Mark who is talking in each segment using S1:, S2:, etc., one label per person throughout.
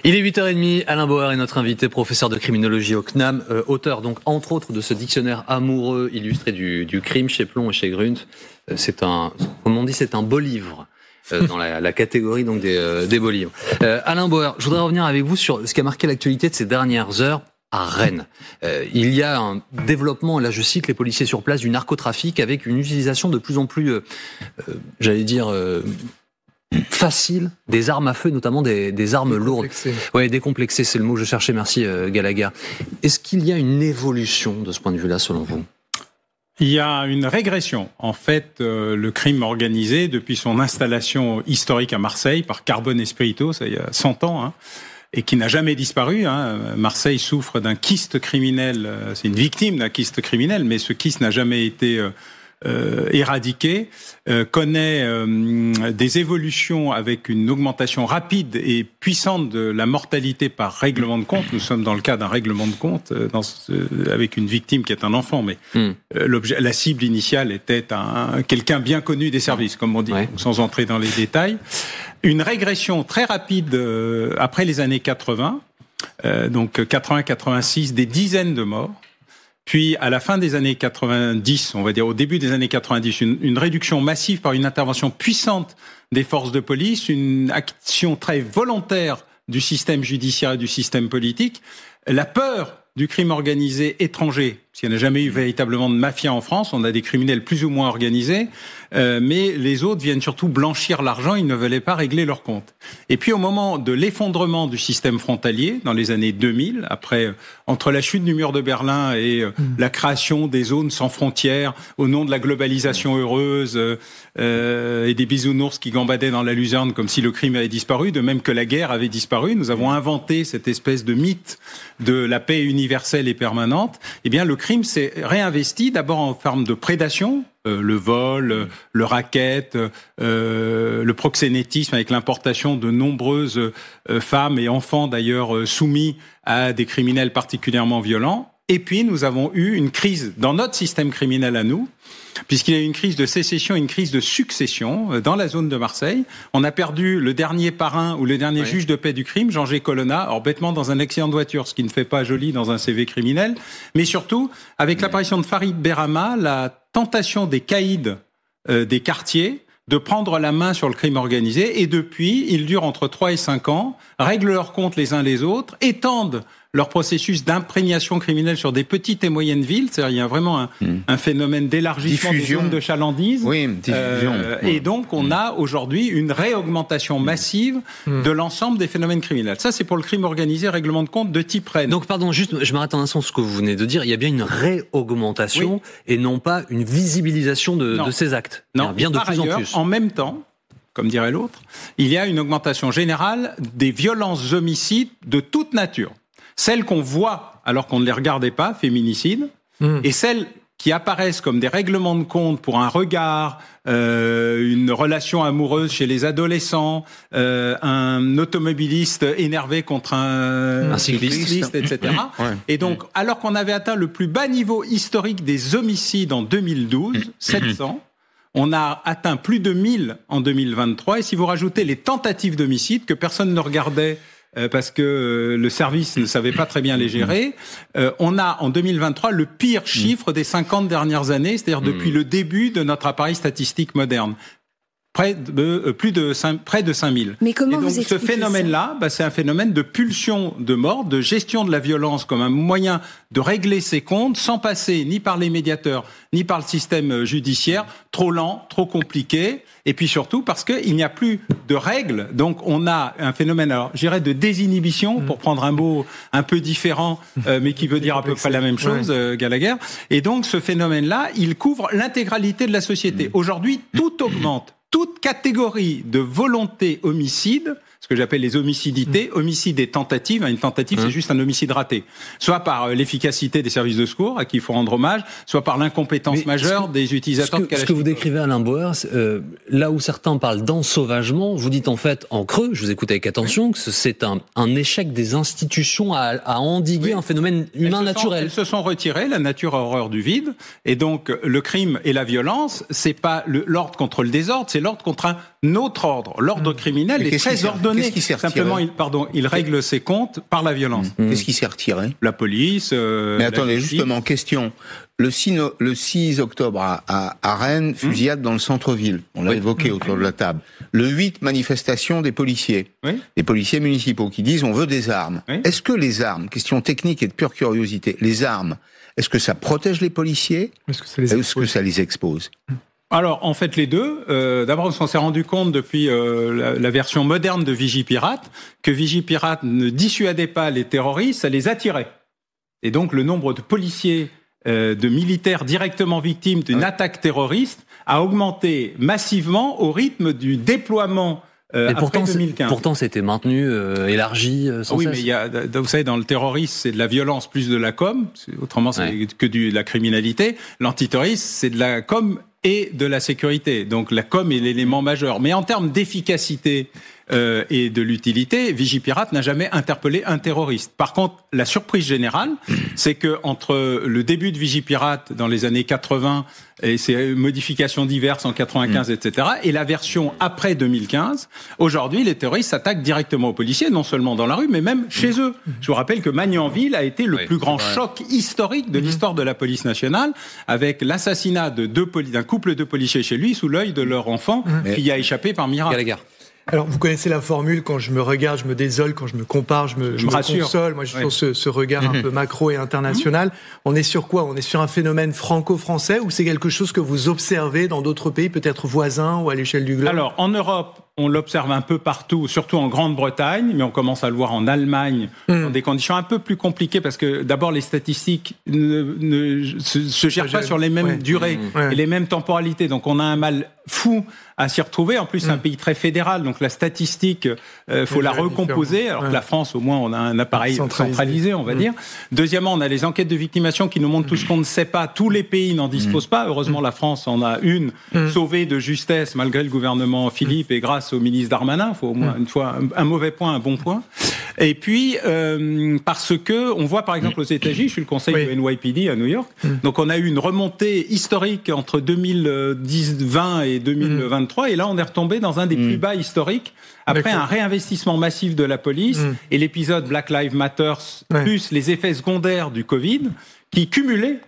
S1: Il est 8h30, Alain Bauer est notre invité, professeur de criminologie au CNAM, auteur donc entre autres de ce dictionnaire amoureux illustré du crime chez Plon et chez Grunt. C'est un, comme on dit, c'est un beau livre dans la catégorie donc des beaux livres. Alain Bauer, je voudrais revenir avec vous sur ce qui a marqué l'actualité de ces dernières heures à Rennes. Il y a un développement, là je cite les policiers sur place, du narcotrafic avec une utilisation de plus en plus, facile des armes à feu, notamment des armes lourdes. Ouais, décomplexé, c'est le mot que je cherchais, merci Gallagher. Est-ce qu'il y a une évolution de ce point de vue-là, selon vous ?
S2: Il y a une régression. En fait, le crime organisé, depuis son installation historique à Marseille, par Carbone Espirito, ça il y a 100 ans, et qui n'a jamais disparu. Marseille souffre d'un kyste criminel, c'est une victime d'un kyste criminel, mais ce kyste n'a jamais été éradiqué, connaît des évolutions avec une augmentation rapide et puissante de la mortalité par règlement de compte. Nous sommes dans le cas d'un règlement de compte avec une victime qui est un enfant, mais la cible initiale était quelqu'un bien connu des services, comme on dit, sans entrer dans les détails. Une régression très rapide après les années 80, donc 80-86, des dizaines de morts. Puis, à la fin des années 90, on va dire au début des années 90, une réduction massive par une intervention puissante des forces de police, une action très volontaire du système judiciaire et du système politique, la peur du crime organisé étranger, parce qu'il n'y a jamais eu véritablement de mafia en France, on a des criminels plus ou moins organisés, mais les autres viennent surtout blanchir l'argent, ils ne veulent pas régler leurs comptes. Et puis au moment de l'effondrement du système frontalier, dans les années 2000, entre la chute du mur de Berlin et la création des zones sans frontières, au nom de la globalisation heureuse, et des bisounours qui gambadaient dans la luzerne comme si le crime avait disparu, de même que la guerre avait disparu, nous avons inventé cette espèce de mythe de la paix universelle et permanente. Eh bien, le crime s'est réinvesti d'abord en forme de prédation, le vol, le racket, le proxénétisme avec l'importation de nombreuses femmes et enfants d'ailleurs soumis à des criminels particulièrement violents. Et puis nous avons eu une crise dans notre système criminel à nous, puisqu'il y a eu une crise de sécession, une crise de succession dans la zone de Marseille. On a perdu le dernier parrain ou le dernier juge de paix du crime, Jean-G. Colonna, alors bêtement dans un accident de voiture, ce qui ne fait pas joli dans un CV criminel, mais surtout avec l'apparition de Farid Berama, la tentation des caïds des quartiers de prendre la main sur le crime organisé, et depuis, ils durent entre 3 et 5 ans, règlent leurs comptes les uns les autres, étendent leur processus d'imprégnation criminelle sur des petites et moyennes villes. C'est-à-dire, il y a vraiment un phénomène d'élargissement des zones de chalandise.
S3: Oui, diffusion.
S2: Et donc, on a aujourd'hui une réaugmentation massive de l'ensemble des phénomènes criminels. Ça, c'est pour le crime organisé, règlement de compte de type Rennes.
S1: Donc, pardon, juste, je m'arrête un instant sur ce que vous venez de dire. Il y a bien une réaugmentation et non pas une visibilisation de ces actes.
S2: Non,
S1: bien de plus en plus.
S2: En même temps, comme dirait l'autre, il y a une augmentation générale des violences homicides de toute nature. Celles qu'on voit alors qu'on ne les regardait pas, féminicides, et celles qui apparaissent comme des règlements de compte pour un regard, une relation amoureuse chez les adolescents, un automobiliste énervé contre un cycliste, etc. Et donc, alors qu'on avait atteint le plus bas niveau historique des homicides en 2012, 700, on a atteint plus de 1000 en 2023. Et si vous rajoutez les tentatives d'homicide que personne ne regardait parce que le service ne savait pas très bien les gérer, on a en 2023 le pire chiffre des 50 dernières années, c'est-à-dire depuis le début de notre appareil statistique moderne. Près de 5000.
S4: Mais comment vous
S2: expliquez ce phénomène-là, c'est un phénomène de pulsion de mort, de gestion de la violence comme un moyen de régler ses comptes sans passer ni par les médiateurs, ni par le système judiciaire, trop lent, trop compliqué, et puis surtout parce qu'il n'y a plus de règles. Donc on a un phénomène, alors je dirais de désinhibition, pour prendre un mot un peu différent, mais qui veut dire à peu près la même chose, Gallagher. Et donc ce phénomène-là, il couvre l'intégralité de la société. Aujourd'hui, tout augmente. Toute catégorie de volonté homicide, ce que j'appelle les homicidités, homicide et tentative. Une tentative, c'est juste un homicide raté. Soit par l'efficacité des services de secours, à qui il faut rendre hommage, soit par l'incompétence majeure des utilisateurs de Kalachnikov.
S1: Ce que vous décrivez, Alain Bauer, là où certains parlent d'ensauvagement, vous dites en fait, en creux, je vous écoute avec attention, que c'est un échec des institutions à endiguer un phénomène humain naturel.
S2: Elles se sont retirées, la nature a horreur du vide, et donc le crime et la violence, c'est pas l'ordre contre le désordre, c'est l'ordre contre un Notre ordre, l'ordre criminel est très ordonné. Simplement, il règle ses comptes par la violence.
S3: Qu'est-ce qui s'est retiré ?
S2: La police.
S3: Mais attendez, justement, question. Le 6 octobre à Rennes, fusillade dans le centre-ville. On l'a évoqué autour de la table. Le 8, manifestation des policiers. Des policiers municipaux qui disent on veut des armes. Est-ce que les armes, question technique et de pure curiosité, les armes, est-ce que ça protège les policiers ? Est-ce que ça les expose ?
S2: Alors, en fait, les deux. D'abord, on s'est rendu compte depuis la version moderne de Vigipirate que Vigipirate ne dissuadait pas les terroristes, ça les attirait. Et donc, le nombre de policiers, de militaires directement victimes d'une attaque terroriste a augmenté massivement au rythme du déploiement après 2015.
S1: Pourtant, c'était maintenu, élargi, sans cesse.
S2: Oui, mais vous savez, dans le terrorisme, c'est de la violence plus de la com. Autrement, c'est que de la criminalité. L'antiterrorisme, c'est de la com et de la sécurité. Donc la com est l'élément majeur. Mais en termes d'efficacité et de l'utilité, Vigipirate n'a jamais interpellé un terroriste. Par contre, la surprise générale, c'est que entre le début de Vigipirate dans les années 80 et ses modifications diverses en 95, etc., et la version après 2015, aujourd'hui, les terroristes s'attaquent directement aux policiers, non seulement dans la rue, mais même chez eux. Je vous rappelle que Magnanville a été le plus grand choc historique de l'histoire de la police nationale, avec l'assassinat d'un couple de policiers chez lui, sous l'œil de leur enfant, qui y a échappé par miracle.
S1: Gallagher.
S4: Alors, vous connaissez la formule, quand je me regarde, je me désole, quand je me compare, je me console. Moi, je suis sur ce regard un peu macro et international. On est sur quoi ? On est sur un phénomène franco-français ou c'est quelque chose que vous observez dans d'autres pays, peut-être voisins ou à l'échelle du globe ?
S2: Alors, en Europe, on l'observe un peu partout, surtout en Grande-Bretagne, mais on commence à le voir en Allemagne, dans des conditions un peu plus compliquées, parce que d'abord, les statistiques ne se gèrent pas sur les mêmes durées et les mêmes temporalités. Donc, on a un mal fou à s'y retrouver. En plus, c'est un pays très fédéral, donc la statistique, faut la recomposer, alors que la France, au moins, on a un appareil centralisé, on va dire. Deuxièmement, on a les enquêtes de victimation qui nous montrent tout ce qu'on ne sait pas. Tous les pays n'en disposent pas. Heureusement, la France en a une sauvée de justesse, malgré le gouvernement Philippe et grâce au ministre Darmanin. Il faut au moins une fois un mauvais point, un bon point. Et puis, parce que on voit par exemple aux États-Unis, je suis le conseil du NYPD à New York, donc on a eu une remontée historique entre 2020 et 2023, et là on est retombé dans un des plus bas historiques, après un réinvestissement massif de la police, et l'épisode Black Lives Matter, plus les effets secondaires du Covid, qui cumulés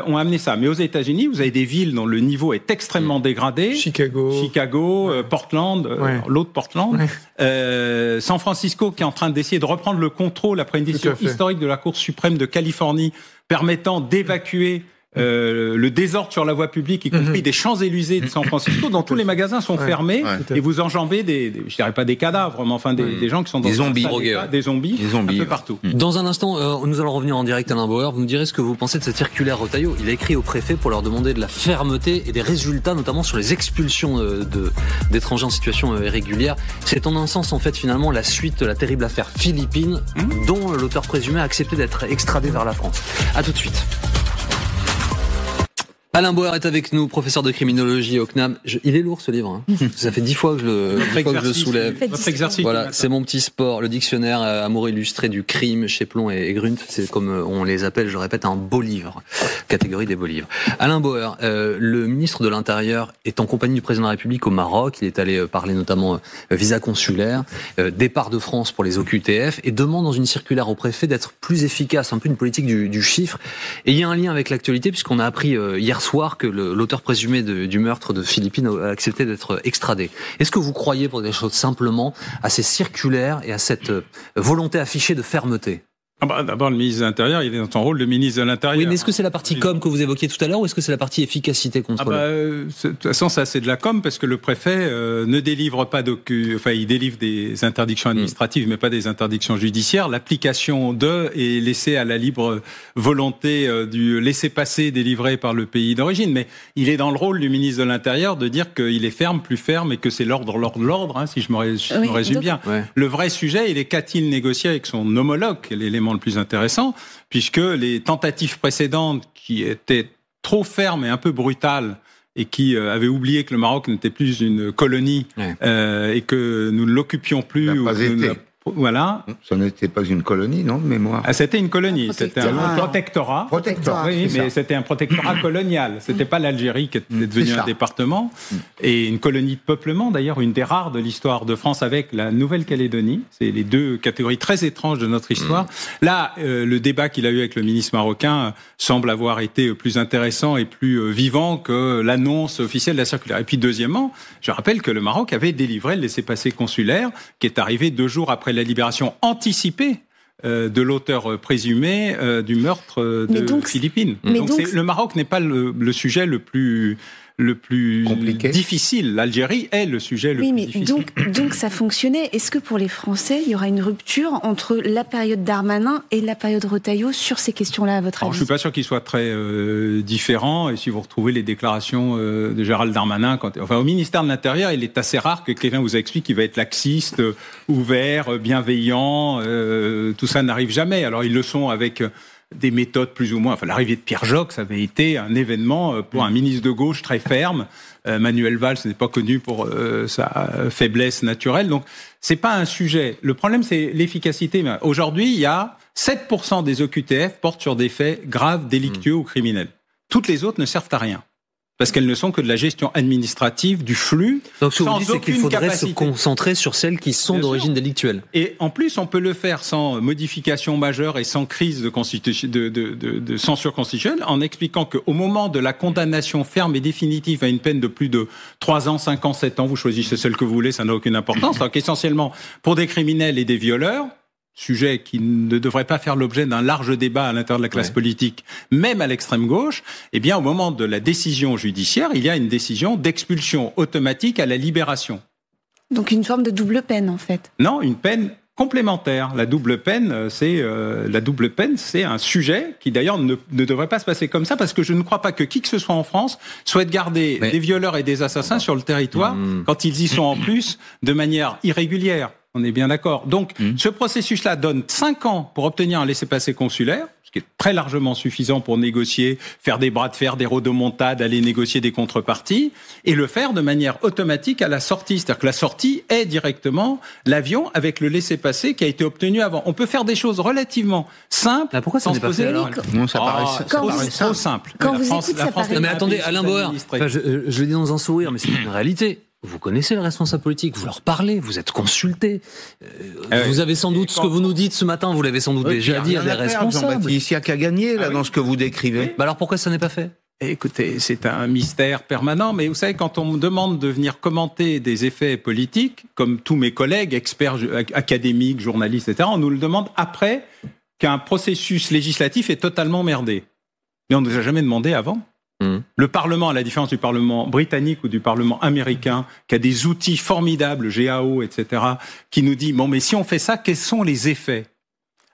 S2: ont amené ça. Mais aux États-Unis, vous avez des villes dont le niveau est extrêmement dégradé. Chicago, Portland, l'autre Portland. San Francisco qui est en train d'essayer de reprendre le contrôle après une décision historique de la Cour suprême de Californie permettant d'évacuer le désordre sur la voie publique, y compris des Champs-Élysées de San Francisco, dont tous les magasins sont fermés et vous enjambez je dirais pas des cadavres, mais enfin des gens qui sont dans
S3: des zombies,
S2: des zombies un peu partout.
S1: Dans un instant, nous allons revenir en direct à Alain Bauer. Vous me direz ce que vous pensez de cette circulaire Retailleau. Il a écrit au préfet pour leur demander de la fermeté et des résultats, notamment sur les expulsions d'étrangers en situation irrégulière. C'est en un sens, en fait, finalement, la suite de la terrible affaire Philippines, dont l'auteur présumé a accepté d'être extradé vers la France. À tout de suite. Alain Bauer est avec nous, professeur de criminologie au CNAM. Il est lourd ce livre. Ça fait 10 fois que je le soulève.
S2: Votre exercice.
S1: Voilà, c'est mon petit sport, le dictionnaire amour illustré du crime chez Plon et Grunt. C'est comme on les appelle, je répète, un beau livre. Catégorie des beaux livres. Alain Bauer, le ministre de l'Intérieur est en compagnie du président de la République au Maroc. Il est allé parler notamment visa consulaire, départ de France pour les OQTF et demande dans une circulaire au préfet d'être plus efficace, un peu une politique du chiffre. Et il y a un lien avec l'actualité puisqu'on a appris hier soir que l'auteur présumé du meurtre de Philippines a accepté d'être extradé. Est-ce que vous croyez, pour des choses simplement, à ces circulaires et à cette volonté affichée de fermeté ?
S2: D'abord, le ministre de l'Intérieur, il est dans son rôle de ministre de l'Intérieur.
S1: Oui, mais est-ce que c'est la partie com que vous évoquiez tout à l'heure ou est-ce que c'est la partie efficacité contrôlée ?
S2: De toute façon, ça c'est de la com parce que le préfet ne délivre pas il délivre des interdictions administratives, mais pas des interdictions judiciaires. L'application est laissée à la libre volonté du laissez-passer délivré par le pays d'origine. Mais il est dans le rôle du ministre de l'Intérieur de dire qu'il est ferme, plus ferme et que c'est l'ordre, si je me résume bien. Ouais. Le vrai sujet, il est qu'a-t-il négocié avec son homologue, l'élément le plus intéressant, puisque les tentatives précédentes qui étaient trop fermes et un peu brutales et qui avaient oublié que le Maroc n'était plus une colonie et que nous ne l'occupions plus Voilà.
S3: Ça n'était pas une colonie, non, de mémoire.
S2: C'était une colonie, c'était un protectorat. Oui, mais c'était un protectorat colonial. C'était pas l'Algérie qui était devenue un département. Et une colonie de peuplement, d'ailleurs, une des rares de l'histoire de France avec la Nouvelle-Calédonie. C'est les deux catégories très étranges de notre histoire. Là, le débat qu'il a eu avec le ministre marocain semble avoir été plus intéressant et plus vivant que l'annonce officielle de la circulaire. Et puis, deuxièmement, je rappelle que le Maroc avait délivré le laissez-passer consulaire qui est arrivé 2 jours après la libération anticipée de l'auteur présumé du meurtre de Philippines. Donc le Maroc n'est pas le sujet le plus compliqué. Difficile. L'Algérie est le sujet le plus difficile.
S5: Donc ça fonctionnait. Est-ce que pour les Français, il y aura une rupture entre la période Darmanin et la période Retailleau sur ces questions-là, à votre avis ?
S2: Je ne suis pas sûr qu'ils soient très différents. Et si vous retrouvez les déclarations de Gérald Darmanin, au ministère de l'Intérieur, il est assez rare que quelqu'un vous explique qu'il va être laxiste, ouvert, bienveillant. Tout ça n'arrive jamais. Alors ils le sont avec des méthodes plus ou moins... Enfin, l'arrivée de Pierre Joxe avait été un événement pour un ministre de gauche très ferme. Manuel Valls n'est pas connu pour sa faiblesse naturelle. Donc, c'est pas un sujet. Le problème, c'est l'efficacité. Aujourd'hui, il y a 7% des OQTF portent sur des faits graves, délictueux ou criminels. Toutes les autres ne servent à rien. Parce qu'elles ne sont que de la gestion administrative du flux.
S1: Donc ce que vous dites, c'est qu'il faudrait
S2: capacité.
S1: Se concentrer sur celles qui sont d'origine délictuelle.
S2: Et en plus, on peut le faire sans modification majeure et sans crise de censure constitutionnelle, en expliquant qu'au moment de la condamnation ferme et définitive à une peine de plus de 3 ans, 5 ans, 7 ans, vous choisissez celle que vous voulez, ça n'a aucune importance. Donc essentiellement, pour des criminels et des violeurs, sujet qui ne devrait pas faire l'objet d'un large débat à l'intérieur de la classe politique, même à l'extrême gauche, eh bien, au moment de la décision judiciaire, il y a une décision d'expulsion automatique à la libération.
S5: Donc une forme de double peine, en fait.
S2: Non, une peine complémentaire. La double peine, c'est un sujet qui d'ailleurs ne devrait pas se passer comme ça, parce que je ne crois pas que qui que ce soit en France souhaite garder des violeurs et des assassins sur le territoire quand ils y sont en plus de manière irrégulière. On est bien d'accord. Donc, ce processus-là donne 5 ans pour obtenir un laissez-passer consulaire, ce qui est très largement suffisant pour négocier, faire des bras de fer, des rodomontades, aller négocier des contreparties, et le faire de manière automatique à la sortie. C'est-à-dire que la sortie est directement l'avion avec le laissez-passer qui a été obtenu avant. On peut faire des choses relativement simples.
S1: Pourquoi ça n'est pas fait alors ?
S3: Non, ça paraît
S2: trop simple.
S5: Quand vous écoutez, ça paraît...
S1: Non, mais attendez, Alain Bauer, je le dis dans un sourire, mais c'est une réalité. Vous connaissez les responsables politiques, vous leur parlez, vous êtes consultés. Vous avez sans doute, ce que vous nous dites ce matin, vous l'avez sans doute déjà dit à des responsables.
S3: Il n'y a qu'à gagner là, dans ce que vous décrivez.
S1: Bah alors pourquoi ça n'est pas fait ?
S2: Écoutez, c'est un mystère permanent, mais vous savez, quand on me demande de venir commenter des effets politiques, comme tous mes collègues, experts académiques, journalistes, etc., on nous le demande après qu'un processus législatif est totalement merdé. Mais on ne nous a jamais demandé avant. Le Parlement, à la différence du Parlement britannique ou du Parlement américain, qui a des outils formidables, GAO, etc., qui nous dit, bon, mais si on fait ça, quels sont les effets ?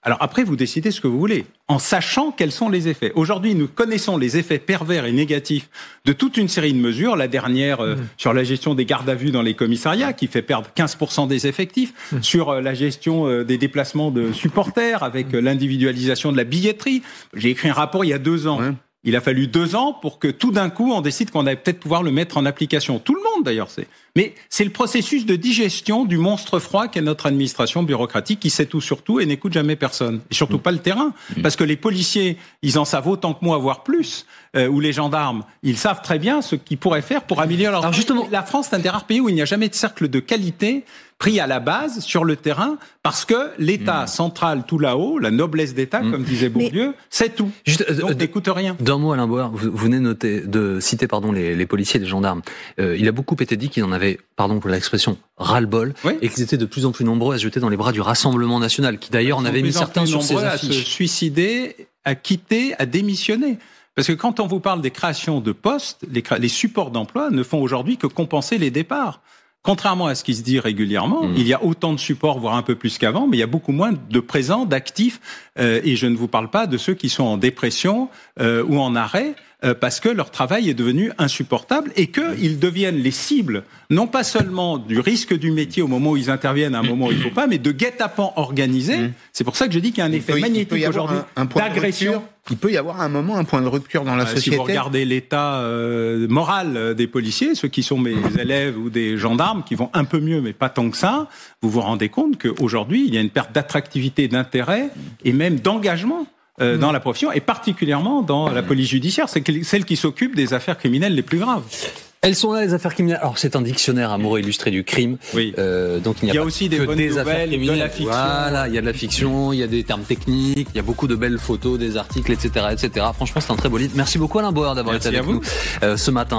S2: Alors après, vous décidez ce que vous voulez, en sachant quels sont les effets. Aujourd'hui, nous connaissons les effets pervers et négatifs de toute une série de mesures. La dernière, sur la gestion des gardes à vue dans les commissariats, qui fait perdre 15% des effectifs. Sur la gestion des déplacements de supporters, avec l'individualisation de la billetterie. J'ai écrit un rapport il y a 2 ans. Il a fallu 2 ans pour que tout d'un coup, on décide qu'on allait peut-être pouvoir le mettre en application. Tout le monde, d'ailleurs, sait. Mais c'est le processus de digestion du monstre froid qu'est notre administration bureaucratique qui sait tout sur tout et n'écoute jamais personne. Et surtout pas le terrain. Parce que les policiers, ils en savent autant que moi, voire plus. Ou les gendarmes, ils savent très bien ce qu'ils pourraient faire pour améliorer leur... Alors justement, la France est un des rares pays où il n'y a jamais de cercle de qualité pris à la base, sur le terrain, parce que l'État central tout là-haut, la noblesse d'État, comme disait Bourdieu, c'est tout. Donc n'écoute rien.
S1: D'un mot, Alain Bauer, vous venez de citer les policiers et les gendarmes. Il a beaucoup été dit qu'ils en avaient, pardon pour l'expression, ras-le-bol, et qu'ils étaient de plus en plus nombreux à se jeter dans les bras du Rassemblement national, qui d'ailleurs en avait mis certains sur ses affiches.
S2: À se suicider, à quitter, à démissionner. Parce que quand on vous parle des créations de postes, les supports d'emploi ne font aujourd'hui que compenser les départs. Contrairement à ce qui se dit régulièrement, il y a autant de supports, voire un peu plus qu'avant, mais il y a beaucoup moins de présents, d'actifs, et je ne vous parle pas de ceux qui sont en dépression ou en arrêt, parce que leur travail est devenu insupportable et qu'ils deviennent les cibles, non pas seulement du risque du métier au moment où ils interviennent, à un moment où il ne faut pas, mais de guet-apens organisés. C'est pour ça que je dis qu'il y a un effet magnétique aujourd'hui d'agression.
S3: Il peut y avoir à un moment un point de rupture dans la société.
S2: Si vous regardez l'état moral des policiers, ceux qui sont mes élèves ou des gendarmes, qui vont un peu mieux, mais pas tant que ça, vous vous rendez compte qu'aujourd'hui, il y a une perte d'attractivité, d'intérêt et même d'engagement dans la profession, et particulièrement dans la police judiciaire. C'est celle qui s'occupe des affaires criminelles les plus graves.
S1: Elles sont là, les affaires criminelles. Alors, c'est un dictionnaire amoureux illustré du crime.
S2: Oui.
S1: Donc, il y a aussi des bonnes nouvelles,
S2: de la fiction.
S1: Voilà, il y a de la fiction, il y a des termes techniques, il y a beaucoup de belles photos, des articles, etc., etc. Franchement, c'est un très beau livre. Merci beaucoup, Alain Bauer, d'avoir été avec nous ce matin.